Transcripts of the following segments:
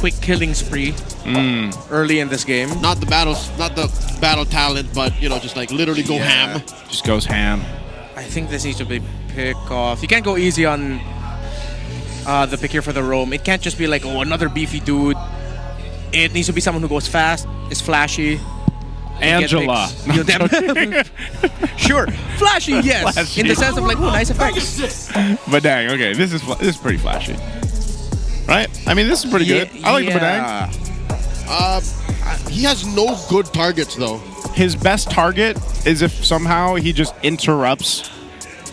quick killing spree early in this game. Not the battle talent, but you know, just like literally go ham. Just goes ham. I think this needs to be pick off. You can't go easy on the pick here for the roam. It can't just be like, oh, another beefy dude. It needs to be someone who goes fast, is flashy. Angela. Sure, flashy, yes. Flashy. In the sense of like, oh, nice effects. But dang, okay, this is pretty flashy, right? I mean, this is pretty good. I like the Badang. He has no good targets though. His best target is if somehow he just interrupts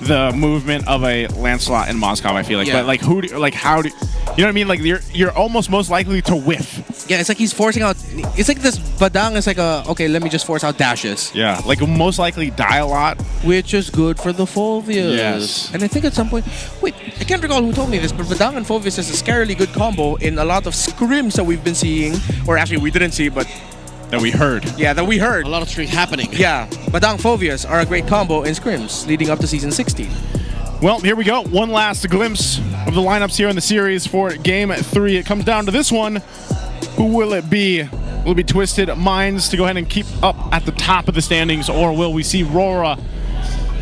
the movement of a Lancelot in Moscow, I feel like. But like how do you know what I mean? Like you're almost most likely to whiff. Yeah, it's like he's forcing out. It's like this Badang is like okay, let me just force out dashes. Yeah, like most likely die a lot, which is good for the Fulvius. Yes. And I think at some point, wait, I can't recall who told me this, but Badang and Fulvius is a scarily good combo in a lot of scrims that we've been seeing, or actually we didn't see, but that we heard. Yeah, that we heard. A lot of streaks happening. Yeah, Badang Fulvius are a great combo in scrims leading up to season 16. Well, here we go. One last glimpse of the lineups here in the series for Game 3. It comes down to this one. Who will it be? Will it be Twisted Minds to go ahead and keep up at the top of the standings, or will we see Rora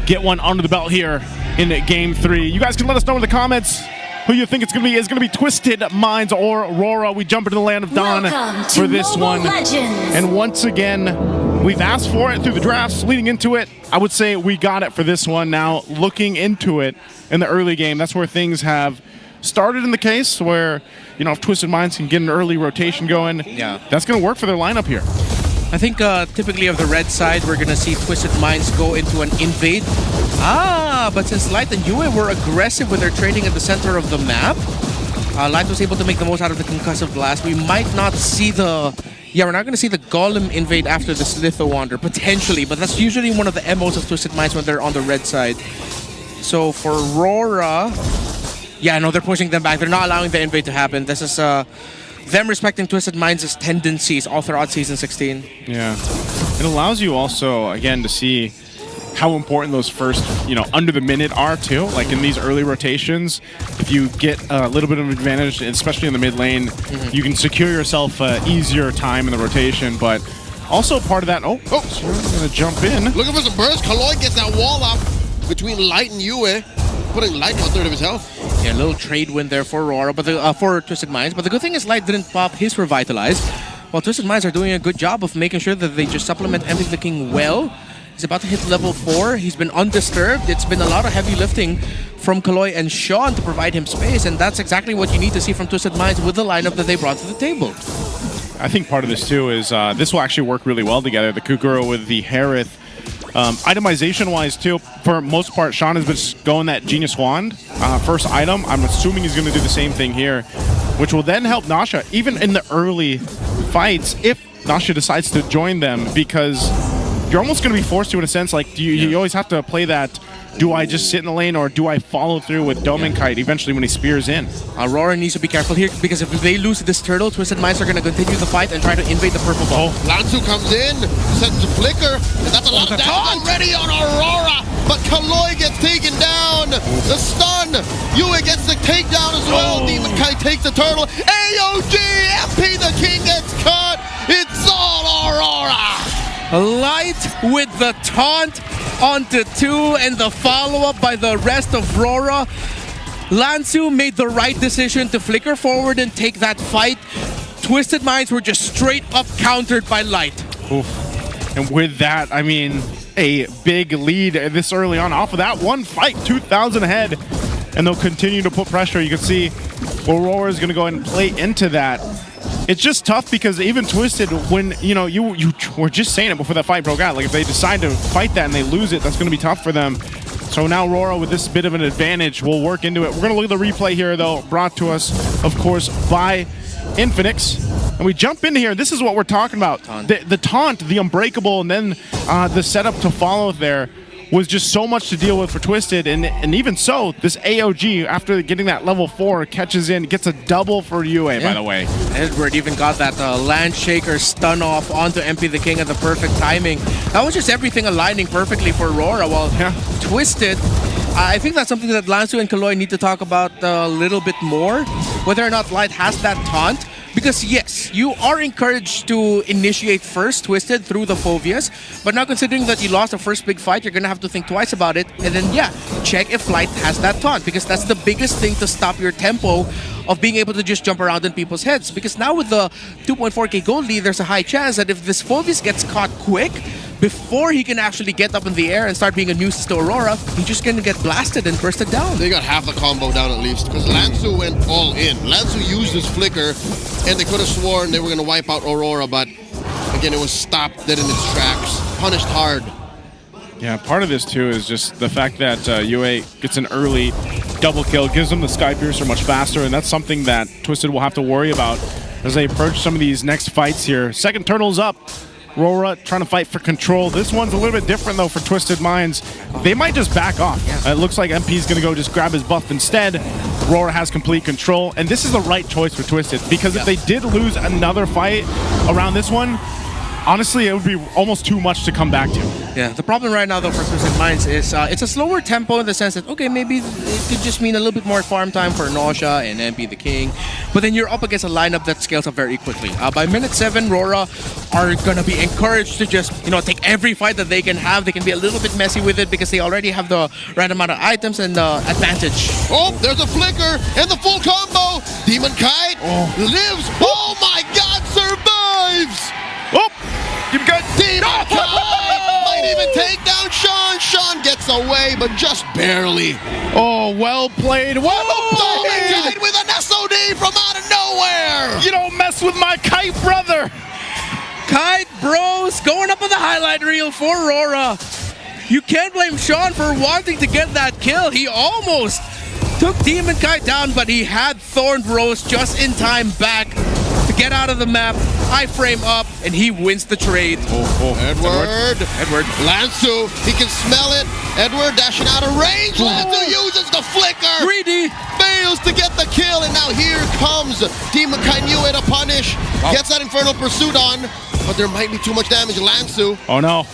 get one under the belt here in Game 3? You guys can let us know in the comments who you think it's going to be. Is going to be Twisted Minds or Aurora. We jump into the land of Dawn for this one. And once again, we've asked for it through the drafts leading into it. I would say we got it for this one. Now, looking into it in the early game, that's where things have started in the case where, you know, if Twisted Minds can get an early rotation going, that's going to work for their lineup here. I think typically of the red side, we're going to see Twisted Minds go into an invade. But since Light and Yue were aggressive with their trading at the center of the map, Light was able to make the most out of the concussive blast. We might not see the... Yeah, we're not going to see the Golem invade after the Slitho Wander, potentially, but that's usually one of the MOs of Twisted Minds when they're on the red side. So for Rora... Yeah, no, they're pushing them back. They're not allowing the invade to happen. This is them respecting Twisted Minds' tendencies all throughout Season 16. Yeah. It allows you also, again, to see how important those first, you know, under the minute are, too. Like in these early rotations, if you get a little bit of advantage, especially in the mid lane, you can secure yourself easier time in the rotation. But also part of that... Oh, so we're going to jump in. Looking for some burst. Kaloy gets that wall up between Light and Yue, putting Light on 1/3 of his health. Yeah, a little trade win there for Aurora, but for Twisted Minds. But the good thing is Light didn't pop his Revitalize. While Twisted Minds are doing a good job of making sure that they just supplement Empty the King well. He's about to hit level 4. He's been undisturbed. It's been a lot of heavy lifting from Kaloy and Sean to provide him space, and that's exactly what you need to see from Twisted Minds with the lineup that they brought to the table. I think part of this, too, is this will actually work really well together. The Kukuro with the Harith. Itemization-wise, too, for most part, Sean has been going that Genius Wand. First item, I'm assuming he's going to do the same thing here, which will then help Nasha, even in the early fights, if Nasha decides to join them, because you're almost going to be forced to, in a sense, like, you always have to play that, do I just sit in the lane or do I follow through with Dominkite eventually when he spears in? Aurora needs to be careful here, because if they lose this turtle, Twisted Minds are going to continue the fight and try to invade the purple ball. Lanzu comes in, sends a flicker, and that's a lot of damage already on Aurora, but Kaloy gets taken down. The stun, Yue gets the takedown as well. Demonkite takes the turtle. AOG, MP the King gets cut. It's all Aurora. Light with the taunt onto 2 and the follow-up by the rest of Rora. Lanzu made the right decision to flicker forward and take that fight. Twisted Minds were just straight up countered by Light. Oof. And with that, I mean, a big lead this early on. Off of that one fight, 2,000 ahead. And they'll continue to put pressure. You can see Aurora is going to go ahead and play into that. It's just tough because even Twisted, when, you know, you were just saying it before that fight broke out, like if they decide to fight that and they lose it, that's going to be tough for them. So now Rora, with this bit of an advantage, will work into it. We're going to look at the replay here, though, brought to us, of course, by Infinix. And we jump in here. This is what we're talking about. The taunt, the unbreakable, and then the setup to follow there was just so much to deal with for Twisted, and even so, this AOG, after getting that level 4, catches in, gets a double for Yue, by the way. Edward even got that Land Shaker stun off onto MP the King at the perfect timing. That was just everything aligning perfectly for Aurora, while Twisted I think that's something that Lansu and Kaloy need to talk about a little bit more, whether or not Light has that taunt. Because yes, you are encouraged to initiate first Twisted through the Phobias, but now considering that you lost the first big fight, you're gonna have to think twice about it, and then yeah, check if Light has that taunt, because that's the biggest thing to stop your tempo of being able to just jump around in people's heads. Because now with the 2.4k gold lead, there's a high chance that if this Phobias gets caught quick, before he can actually get up in the air and start being a nuisance to Aurora, he's just gonna get blasted and bursted down. They got half the combo down at least, because Lansu went all in. Lansu used his flicker, and they could have sworn they were gonna wipe out Aurora, but again, it was stopped dead in its tracks. Punished hard. Yeah, part of this too is just the fact that UA gets an early double kill, gives them the Sky Piercer much faster, and that's something that Twisted will have to worry about as they approach some of these next fights here. Second Turtle's up. Rora trying to fight for control. This one's a little bit different though for Twisted Minds. They might just back off. It looks like MP's gonna go just grab his buff instead. Rora has complete control, and this is the right choice for Twisted, because if they did lose another fight around this one, honestly, it would be almost too much to come back to. Yeah, the problem right now though for Twisted Minds is it's a slower tempo in the sense that, okay, maybe it could just mean a little bit more farm time for Nausea and MP the King, but then you're up against a lineup that scales up very quickly. By minute 7, Rora are gonna be encouraged to just, you know, take every fight that they can have. They can be a little bit messy with it because they already have the right amount of items and advantage. Oh, there's a flicker and the full combo. Demonkite lives. Oh my God, survives. Oh, you've got Demonkite might even take down Sean. Sean gets away, but just barely. Oh, well played. Well played. Demonkite with an SOD from out of nowhere. You don't mess with my kite, brother. Kite Bros going up on the highlight reel for Rora. You can't blame Sean for wanting to get that kill. He almost took Demonkite down, but he had Thorned Rose just in time back to get out of the map. High frame up, and he wins the trade. Edward. Lansu, he can smell it. Edward dashing out of range. Lansu uses the flicker. Greedy. Fails to get the kill, and now here comes Demonkite Niue to punish. Gets that Infernal Pursuit on, but there might be too much damage. Lansu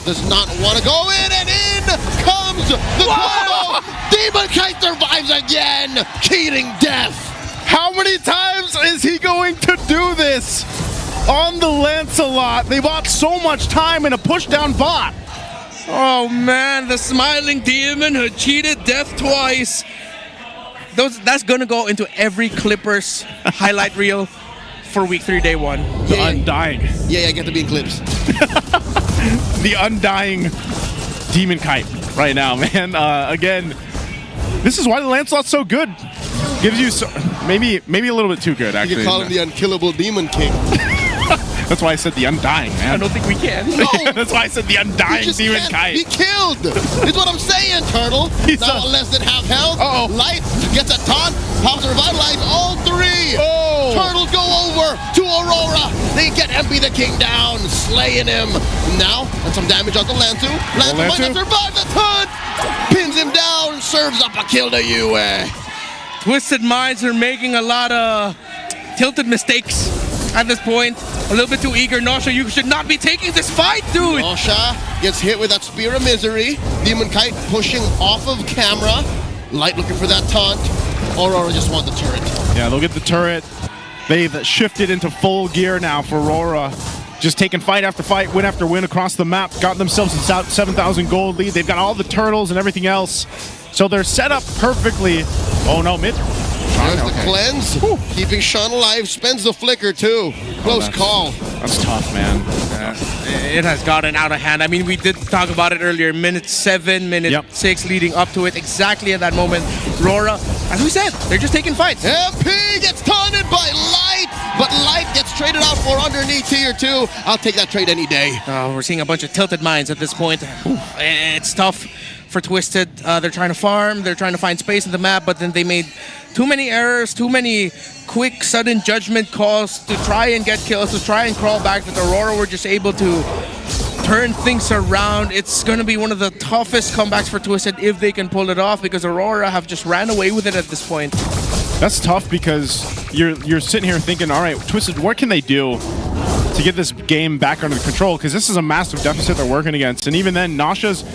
does not want to go in, and in comes the combo. Demonkite survives again, cheating death. How many times is he going to do this? On the Lancelot, they bought so much time in a push-down bot. Oh man, the smiling demon who cheated death twice. That's gonna go into every Clippers highlight reel for week 3, day 1. The Undying. Yeah, I get to be in clips. The Undying Demonkite right now, man. Again, this is why the Lancelot's so good. Gives you maybe a little bit too good, actually. You can call him the Unkillable Demon King. That's why I said the Undying, man. I don't think we can. No. That's why I said the Undying Demonkite. Be killed. Is what I'm saying, Turtle. Now less than half health. Light gets a taunt. Pops to revitalize all 3. Turtles go over to Aurora. They get MP the King down, slaying him. Now, and some damage onto Lansu. Lansu might not survive the taunt. Pins him down, serves up a kill to you. Twisted Minds are making a lot of tilted mistakes at this point. A little bit too eager. Nausea, you should not be taking this fight, dude. Nausea gets hit with that Spear of Misery. Demonkite pushing off of camera. Light looking for that taunt. Aurora just wants the turret. Yeah, they'll get the turret. They've shifted into full gear now for Aurora. Just taking fight after fight, win after win across the map. Got themselves a 7,000 gold lead. They've got all the turtles and everything else. So they're set up perfectly. Oh no, mid. There's the cleanse. Keeping Sean alive. Spends the flicker too. Close call. That's tough, man. It has gotten out of hand. I mean, we did talk about it earlier. Minute 7, minute 6 leading up to it. Exactly at that moment, Rora, as we said, they're just taking fights. MP gets taunted by Light, but Light gets traded out for underneath tier 2. I'll take that trade any day. We're seeing a bunch of tilted minds at this point. It's tough for Twisted. They're trying to farm, they're trying to find space in the map, but then they made too many errors, too many quick, sudden judgment calls to try and get kills, to try and crawl back, that Aurora were just able to turn things around. It's going to be one of the toughest comebacks for Twisted if they can pull it off, because Aurora have just ran away with it at this point. That's tough, because you're sitting here thinking, all right, Twisted, what can they do to get this game back under control? Because this is a massive deficit they're working against. And even then, Nausea's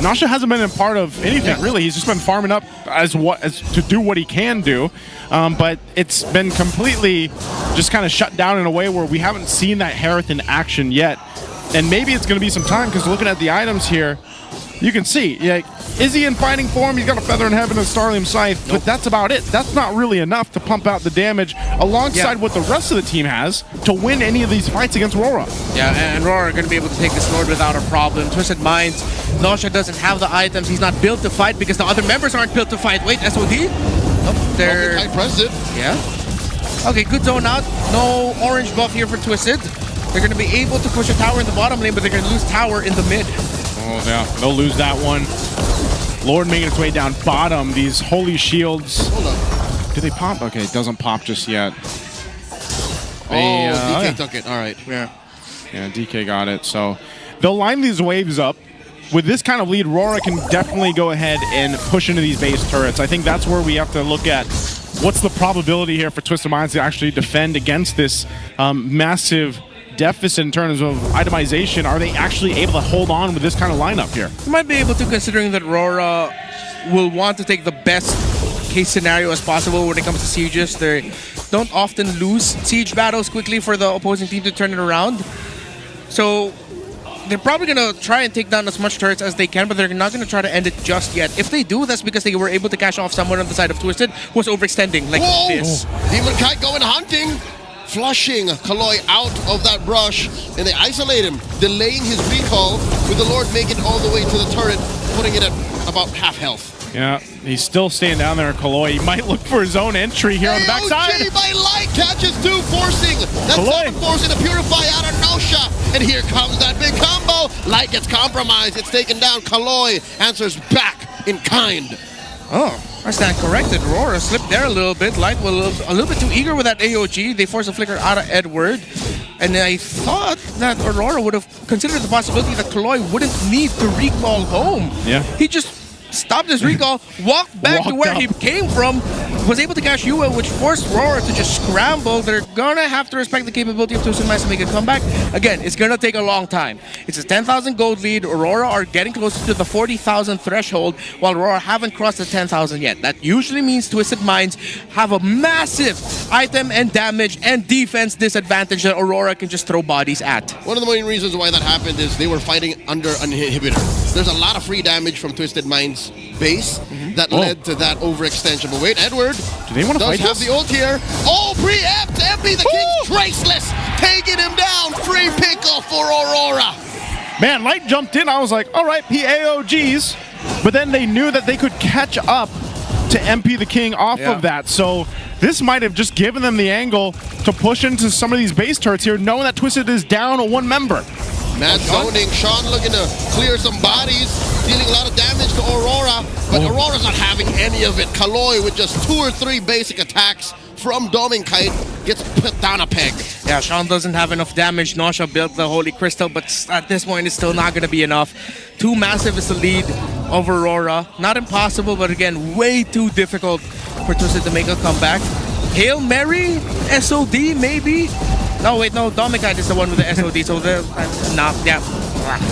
Nasha hasn't been a part of anything really. He's just been farming up as to do what he can do, but it's been completely just kind of shut down in a way where we haven't seen that Harith in action yet. And maybe it's going to be some time because looking at the items here, you can see, is he in fighting form? He's got a Feather in Heaven and Starlium Scythe, but that's about it. That's not really enough to pump out the damage alongside what the rest of the team has to win any of these fights against Rora. Yeah, and Rora are going to be able to take this Lord without a problem. Twisted Minds, Nakshiesszzz doesn't have the items. He's not built to fight because the other members aren't built to fight. Wait, SOD? Nope, they're... I pressed it. Yeah. Okay, good zone out. No orange buff here for Twisted. They're going to be able to push a tower in the bottom lane, but they're going to lose tower in the mid. Oh, yeah. They'll lose that one. Lord making its way down bottom. These holy shields. Hold on. Do they pop? Okay, it doesn't pop just yet. DK took it. All right. Yeah. Yeah, DK got it. So they'll line these waves up. With this kind of lead, Rora can definitely go ahead and push into these base turrets. I think that's where we have to look at what's the probability here for Twisted Minds to actually defend against this massive deficit in terms of itemization. Are they actually able to hold on with this kind of lineup here? You might be able to, considering that Rora will want to take the best case scenario as possible when it comes to sieges. They don't often lose siege battles quickly for the opposing team to turn it around. So they're probably going to try and take down as much turrets as they can, but they're not going to try to end it just yet. If they do, that's because they were able to cash off someone on the side of Twisted who was overextending like this. Demonkite going hunting. Flushing Kaloy out of that brush, and they isolate him, delaying his recall, with the Lord making it all the way to the turret, putting it at about half health. Yeah, he's still staying down there, Kaloy. He might look for his own entry here on the backside. AOG by Light catches two, forcing that seven forcing to purify out of Nosha, and here comes that big combo. Light gets compromised, it's taken down. Kaloy answers back in kind. Oh, I stand corrected. Rora slipped there a little bit. Light was a little bit too eager with that AOG. They forced a flicker out of Edward. And I thought that Aurora would have considered the possibility that Kaloy wouldn't need to recall home. Yeah. He just stopped his recall, walked back to where he came from, was able to catch Yue, which forced Rora to just scramble. They're gonna have to respect the capability of Twisted Minds to make a comeback. Again, it's gonna take a long time. It's a 10,000 gold lead. Aurora are getting closer to the 40,000 threshold, while Aurora haven't crossed the 10,000 yet. That usually means Twisted Minds have a massive item and damage and defense disadvantage that Aurora can just throw bodies at. One of the main reasons why that happened is they were fighting under an inhibitor. There's a lot of free damage from Twisted Minds base that led to that overextension. But wait, Edward do they want to fight have the ult here. Oh, preempt! Empty the King's Traceless, taking him down. Free pickle for Aurora. Man, Light jumped in. I was like, all right, he AOGs. But then they knew that they could catch up to MP the King off of that. So this might have just given them the angle to push into some of these base turrets here, knowing that Twisted is down one member. Mad zoning. Sean looking to clear some bodies, dealing a lot of damage to Aurora, but Aurora's not having any of it. Kaloy with just 2 or 3 basic attacks from Dominkite gets put down a peg. Yeah, Sean doesn't have enough damage. Nakshiesszzz built the Holy Crystal, but at this point it's still not going to be enough. Too massive is the lead of Aurora. Not impossible, but again, way too difficult for Twisted to make a comeback. Hail Mary? SOD maybe? No, wait, no, Dominicite is the one with the SOD, so they're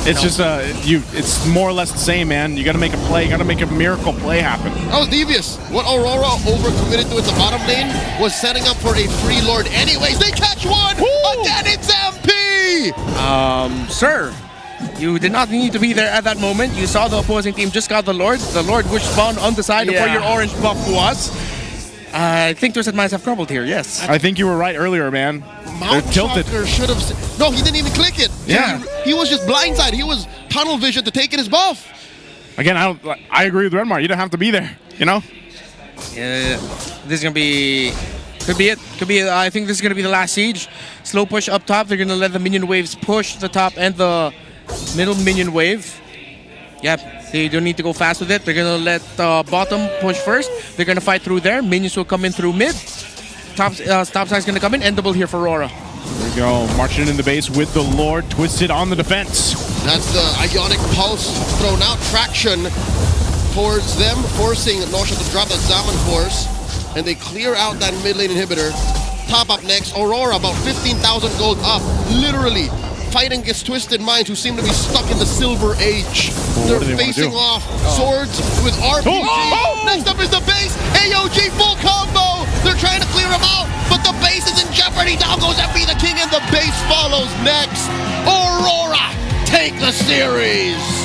It's just it's more or less the same, man. You got to make a play, you got to make a miracle play happen. That was devious. What Aurora overcommitted to at the bottom lane was setting up for a free Lord anyways. They catch one! Again, it's MP! Sir, you did not need to be there at that moment. You saw the opposing team just got the Lord which spawned on the side of where your orange buff was. I think Twisted Minds have crumbled here, yes. I think you were right earlier, man. They're tilted. Should have. No, he didn't even click it. Yeah. He was just blindsided. He was tunnel vision to taking his buff. Again, I agree with Renmar. You don't have to be there, you know? Yeah, this is going to be... Could be it. Could be. I think this is going to be the last siege. Slow push up top. They're going to let the minion waves push the top and the middle minion wave. Yep, they don't need to go fast with it. They're going to let bottom push first. They're going to fight through there. Minions will come in through mid. Top side's going to come in. Endable here for Rora. There we go. Marching in the base with the Lord. Twisted on the defense. That's the Ionic Pulse thrown out. Traction towards them, forcing Nakshiesszzz to drop that Zaman Force. And they clear out that mid lane inhibitor. Top up next, Aurora, about 15,000 gold up. Literally fighting against Twisted Minds, who seem to be stuck in the Silver Age. They're facing off swords with RPG. Next up is the base. AOG full combo. They're trying to clear him out, but the base is in jeopardy. Down goes FB the King, and the base follows next. Aurora take the series.